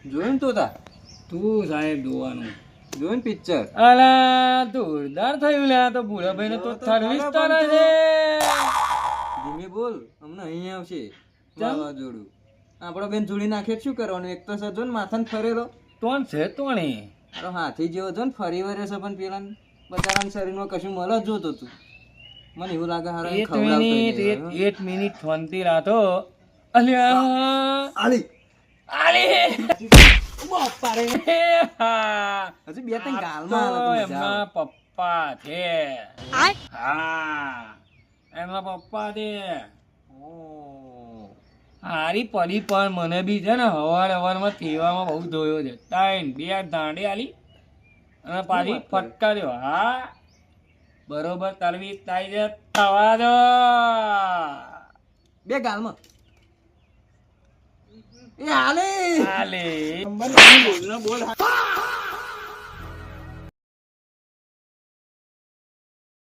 જોયું તો તા તું સાહેબ જોવાનું જોયું પિક્ચર અલા જોરદાર થયું લે આ તો ભૂરાભાઈ ને તો સર્વિસ કરે છે ધીમે બોલ હમણાં અહીં આવશે વાવાઝોડું આપણો બેન જોડી નાખે શું કરવાનું એક તો સજો ને માથાને ફરેલો તોણ છે તોણી અરે હાથી જેવો છો ને ફરી વરે છે પણ પેલા બચારાના શરીરમાં કશું મળે જ જોતો તું મને એવું લાગે હારા એક મિનિટ શાંતિ રાખો અલ્યા આલી આલી બાપા રે હજુ બે ત્રણ ગાલમાં આવે તો મજા એમના આવે. પપ્પા છે હા એમના પપ્પા છે ઓહ. હારી પડી પણ મને બી છે ને હવારમાં તેવામાં બહુ ધોયો છે ત્રણ બે દાંડી આલી અને પાછી ફટકાર્યો હા બરોબર તરવી થાય છે થવા દો બે ગાલમાં એ હાલે હાલે બોલ બોલ